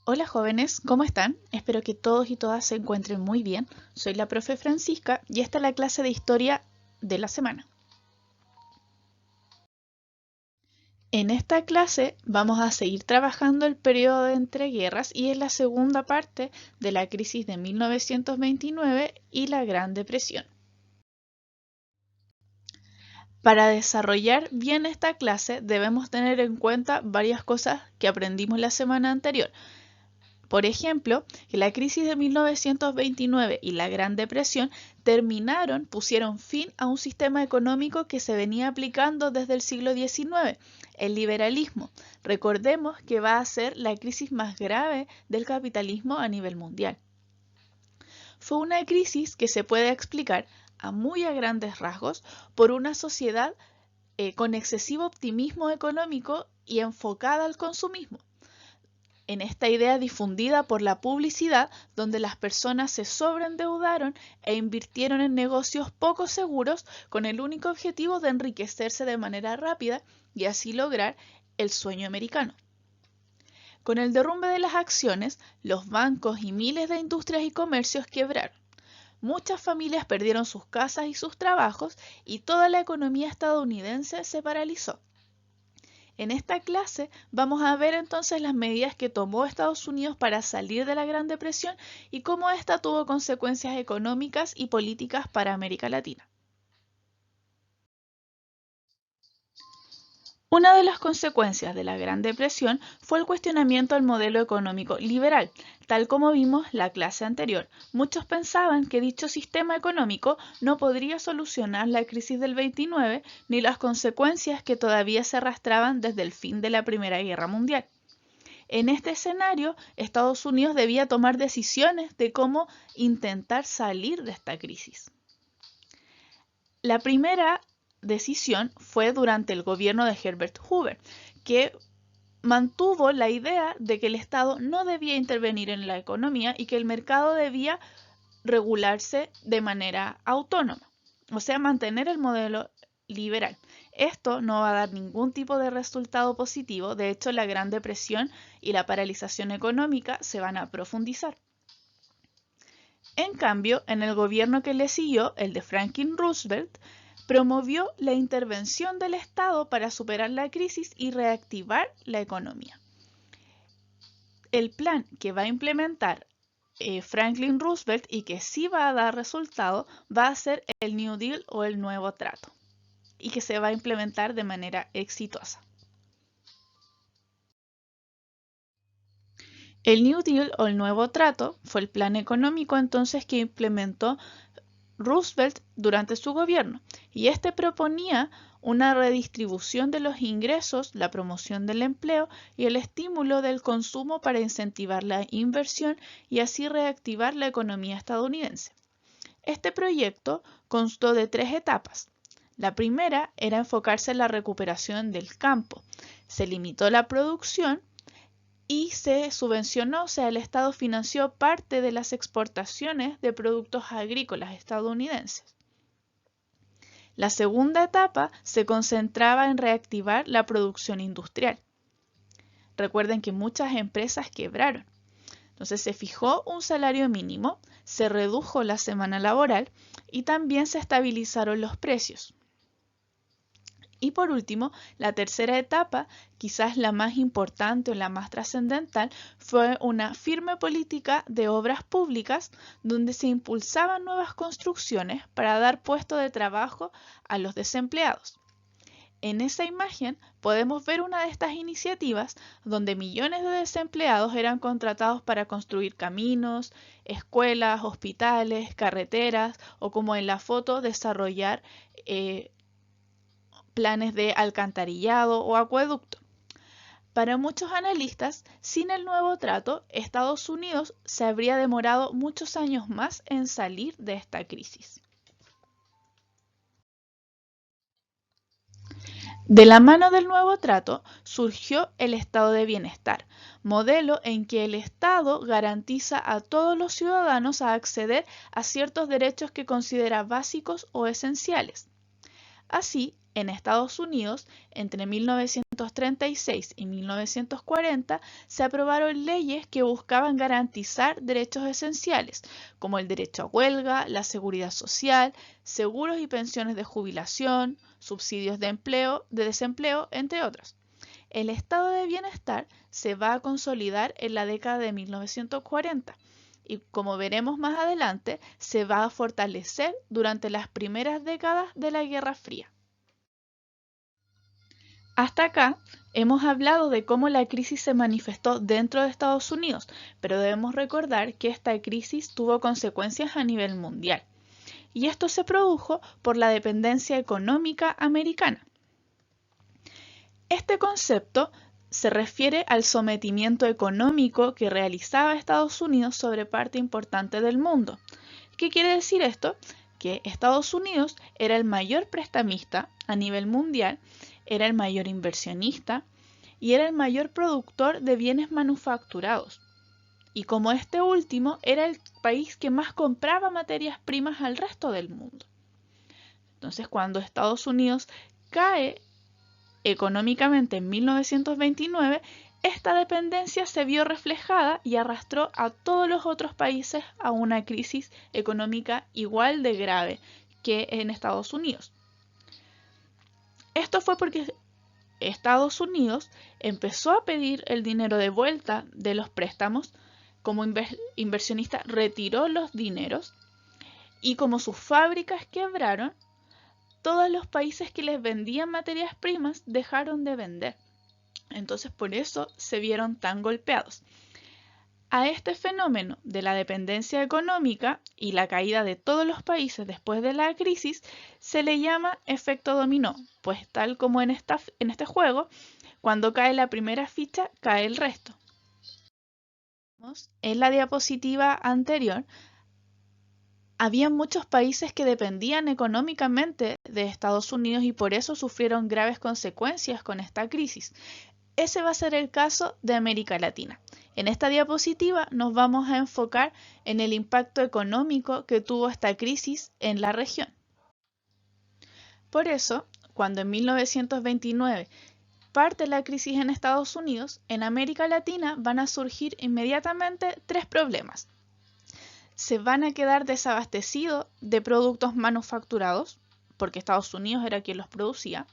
Hola jóvenes, ¿cómo están? Espero que todos y todas se encuentren muy bien. Soy la profe Francisca y esta es la clase de historia de la semana. En esta clase vamos a seguir trabajando el periodo de entreguerras y es la segunda parte de la crisis de 1929 y la Gran Depresión. Para desarrollar bien esta clase debemos tener en cuenta varias cosas que aprendimos la semana anterior. Por ejemplo, que la crisis de 1929 y la Gran Depresión pusieron fin a un sistema económico que se venía aplicando desde el siglo XIX, el liberalismo. Recordemos que va a ser la crisis más grave del capitalismo a nivel mundial. Fue una crisis que se puede explicar a grandes rasgos por una sociedad con excesivo optimismo económico y enfocada al consumismo. En esta idea difundida por la publicidad, donde las personas se sobreendeudaron e invirtieron en negocios poco seguros con el único objetivo de enriquecerse de manera rápida y así lograr el sueño americano. Con el derrumbe de las acciones, los bancos y miles de industrias y comercios quebraron. Muchas familias perdieron sus casas y sus trabajos y toda la economía estadounidense se paralizó. En esta clase vamos a ver entonces las medidas que tomó Estados Unidos para salir de la Gran Depresión y cómo esta tuvo consecuencias económicas y políticas para América Latina. Una de las consecuencias de la Gran Depresión fue el cuestionamiento al modelo económico liberal. Tal como vimos la clase anterior, muchos pensaban que dicho sistema económico no podría solucionar la crisis del 29 ni las consecuencias que todavía se arrastraban desde el fin de la Primera Guerra Mundial. En este escenario, Estados Unidos debía tomar decisiones de cómo intentar salir de esta crisis. La primera decisión fue durante el gobierno de Herbert Hoover, que mantuvo la idea de que el Estado no debía intervenir en la economía y que el mercado debía regularse de manera autónoma, o sea, mantener el modelo liberal. Esto no va a dar ningún tipo de resultado positivo, de hecho la Gran Depresión y la paralización económica se van a profundizar. En cambio, en el gobierno que le siguió, el de Franklin Roosevelt, promovió la intervención del Estado para superar la crisis y reactivar la economía. El plan que va a implementar Franklin Roosevelt y que sí va a dar resultado va a ser el New Deal o el Nuevo Trato y que se va a implementar de manera exitosa. El New Deal o el Nuevo Trato fue el plan económico entonces que implementó Roosevelt durante su gobierno y este proponía una redistribución de los ingresos, la promoción del empleo y el estímulo del consumo para incentivar la inversión y así reactivar la economía estadounidense. Este proyecto constó de 3 etapas. La primera era enfocarse en la recuperación del campo. Se limitó la producción y se subvencionó, o sea, el Estado financió parte de las exportaciones de productos agrícolas estadounidenses. La segunda etapa se concentraba en reactivar la producción industrial. Recuerden que muchas empresas quebraron. Entonces se fijó un salario mínimo, se redujo la semana laboral y también se estabilizaron los precios. Y por último, la tercera etapa, quizás la más importante o la más trascendental, fue una firme política de obras públicas donde se impulsaban nuevas construcciones para dar puesto de trabajo a los desempleados. En esa imagen podemos ver una de estas iniciativas donde millones de desempleados eran contratados para construir caminos, escuelas, hospitales, carreteras o como en la foto desarrollar planes de alcantarillado o acueducto. Para muchos analistas, sin el nuevo trato, Estados Unidos se habría demorado muchos años más en salir de esta crisis. De la mano del nuevo trato surgió el estado de bienestar, modelo en que el Estado garantiza a todos los ciudadanos a acceder a ciertos derechos que considera básicos o esenciales. Así, en Estados Unidos, entre 1936 y 1940, se aprobaron leyes que buscaban garantizar derechos esenciales, como el derecho a huelga, la seguridad social, seguros y pensiones de jubilación, subsidios de desempleo, entre otros. El estado de bienestar se va a consolidar en la década de 1940 y, como veremos más adelante, se va a fortalecer durante las primeras décadas de la Guerra Fría. Hasta acá hemos hablado de cómo la crisis se manifestó dentro de Estados Unidos, pero debemos recordar que esta crisis tuvo consecuencias a nivel mundial. Y esto se produjo por la dependencia económica americana. Este concepto se refiere al sometimiento económico que realizaba Estados Unidos sobre parte importante del mundo. ¿Qué quiere decir esto? Que Estados Unidos era el mayor prestamista a nivel mundial, era el mayor inversionista y era el mayor productor de bienes manufacturados. Y como este último era el país que más compraba materias primas al resto del mundo. Entonces, cuando Estados Unidos cae económicamente en 1929, esta dependencia se vio reflejada y arrastró a todos los otros países a una crisis económica igual de grave que en Estados Unidos. Esto fue porque Estados Unidos empezó a pedir el dinero de vuelta de los préstamos, como inversionista retiró los dineros y como sus fábricas quebraron, todos los países que les vendían materias primas dejaron de vender. Entonces por eso se vieron tan golpeados. A este fenómeno de la dependencia económica y la caída de todos los países después de la crisis se le llama efecto dominó, pues tal como en este juego, cuando cae la primera ficha, cae el resto. En la diapositiva anterior, había muchos países que dependían económicamente de Estados Unidos y por eso sufrieron graves consecuencias con esta crisis. Ese va a ser el caso de América Latina. En esta diapositiva nos vamos a enfocar en el impacto económico que tuvo esta crisis en la región. Por eso, cuando en 1929 parte la crisis en Estados Unidos, en América Latina van a surgir inmediatamente tres problemas. Se van a quedar desabastecidos de productos manufacturados, porque Estados Unidos era quien los producía.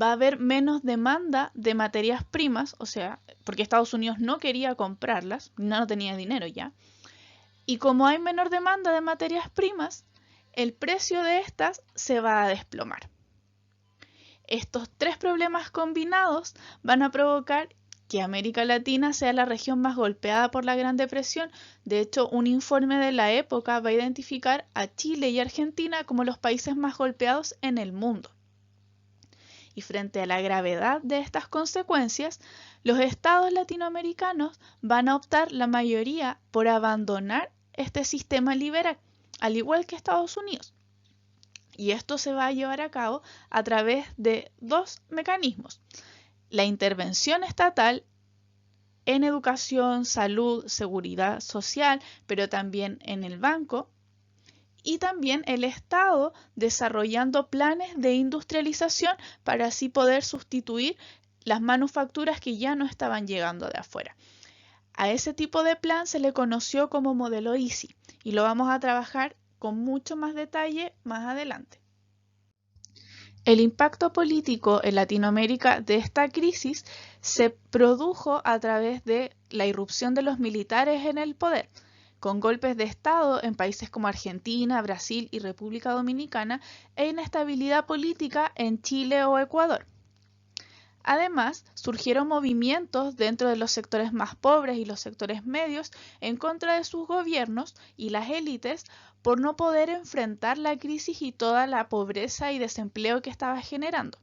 Va a haber menos demanda de materias primas, o sea, porque Estados Unidos no quería comprarlas, no tenía dinero ya. Y como hay menor demanda de materias primas, el precio de estas se va a desplomar. Estos tres problemas combinados van a provocar que América Latina sea la región más golpeada por la Gran Depresión. De hecho, un informe de la época va a identificar a Chile y Argentina como los países más golpeados en el mundo. Y frente a la gravedad de estas consecuencias, los estados latinoamericanos van a optar la mayoría por abandonar este sistema liberal, al igual que Estados Unidos. Y esto se va a llevar a cabo a través de dos mecanismos: la intervención estatal en educación, salud, seguridad social, pero también en el banco, y también el Estado desarrollando planes de industrialización para así poder sustituir las manufacturas que ya no estaban llegando de afuera. A ese tipo de plan se le conoció como modelo Easy y lo vamos a trabajar con mucho más detalle más adelante. El impacto político en Latinoamérica de esta crisis se produjo a través de la irrupción de los militares en el poder, con golpes de Estado en países como Argentina, Brasil y República Dominicana e inestabilidad política en Chile o Ecuador. Además, surgieron movimientos dentro de los sectores más pobres y los sectores medios en contra de sus gobiernos y las élites por no poder enfrentar la crisis y toda la pobreza y desempleo que estaba generando.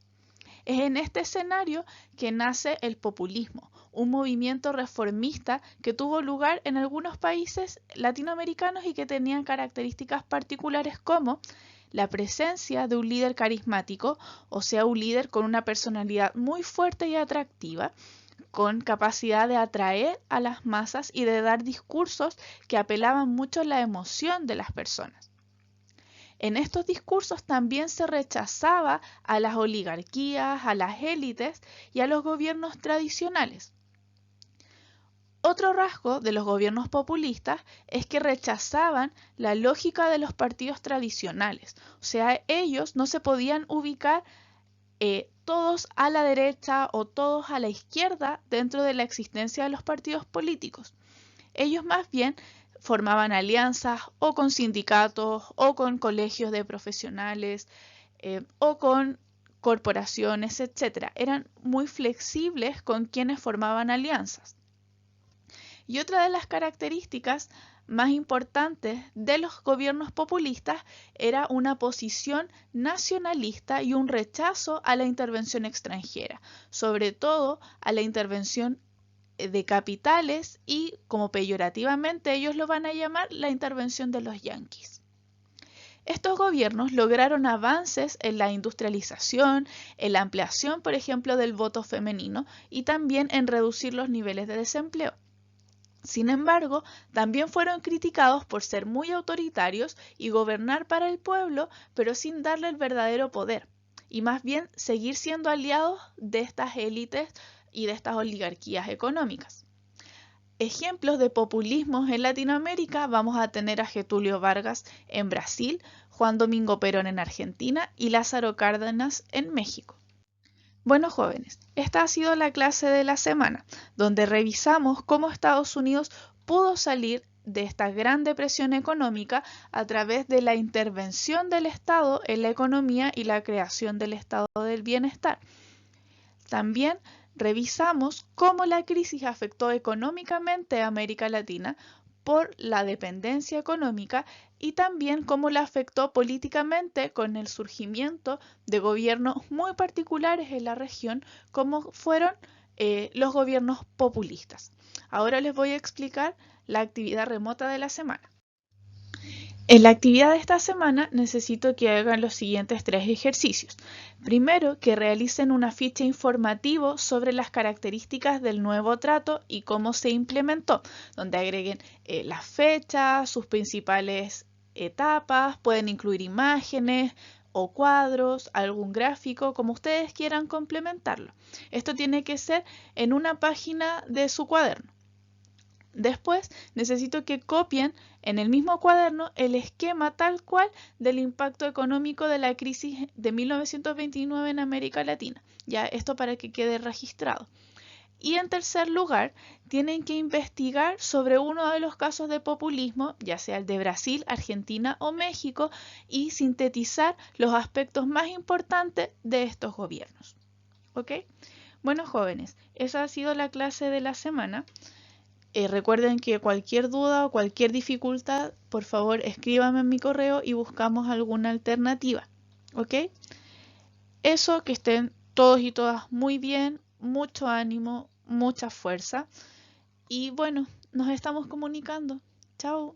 Es en este escenario que nace el populismo, un movimiento reformista que tuvo lugar en algunos países latinoamericanos y que tenían características particulares como la presencia de un líder carismático, o sea, un líder con una personalidad muy fuerte y atractiva, con capacidad de atraer a las masas y de dar discursos que apelaban mucho a la emoción de las personas. En estos discursos también se rechazaba a las oligarquías, a las élites y a los gobiernos tradicionales. Otro rasgo de los gobiernos populistas es que rechazaban la lógica de los partidos tradicionales, o sea, ellos no se podían ubicar todos a la derecha o todos a la izquierda dentro de la existencia de los partidos políticos. Ellos más bien formaban alianzas o con sindicatos o con colegios de profesionales o con corporaciones, etc. Eran muy flexibles con quienes formaban alianzas. Y otra de las características más importantes de los gobiernos populistas era una posición nacionalista y un rechazo a la intervención extranjera, sobre todo a la intervención de capitales y, como peyorativamente ellos lo van a llamar, la intervención de los yanquis. Estos gobiernos lograron avances en la industrialización, en la ampliación, por ejemplo, del voto femenino y también en reducir los niveles de desempleo. Sin embargo, también fueron criticados por ser muy autoritarios y gobernar para el pueblo, pero sin darle el verdadero poder, y más bien seguir siendo aliados de estas élites y de estas oligarquías económicas. Ejemplos de populismos en Latinoamérica vamos a tener a Getúlio Vargas en Brasil, Juan Domingo Perón en Argentina y Lázaro Cárdenas en México. Bueno, jóvenes, esta ha sido la clase de la semana, donde revisamos cómo Estados Unidos pudo salir de esta gran depresión económica a través de la intervención del Estado en la economía y la creación del Estado del Bienestar. También revisamos cómo la crisis afectó económicamente a América Latina por la dependencia económica y también cómo la afectó políticamente con el surgimiento de gobiernos muy particulares en la región, como fueron los gobiernos populistas. Ahora les voy a explicar la actividad remota de la semana. En la actividad de esta semana necesito que hagan los siguientes 3 ejercicios. Primero, que realicen una ficha informativo sobre las características del nuevo trato y cómo se implementó, donde agreguen las fechas, sus principales etapas, pueden incluir imágenes o cuadros, algún gráfico, como ustedes quieran complementarlo. Esto tiene que ser en una página de su cuaderno. Después necesito que copien en el mismo cuaderno el esquema tal cual del impacto económico de la crisis de 1929 en América Latina. Ya esto para que quede registrado. Y en tercer lugar, tienen que investigar sobre uno de los casos de populismo, ya sea el de Brasil, Argentina o México, y sintetizar los aspectos más importantes de estos gobiernos. ¿Ok? Bueno, jóvenes, esa ha sido la clase de la semana. Recuerden que cualquier duda o cualquier dificultad, por favor escríbame en mi correo y buscamos alguna alternativa. ¿Ok? Eso, que estén todos y todas muy bien, mucho ánimo, mucha fuerza. Y bueno, nos estamos comunicando. Chao.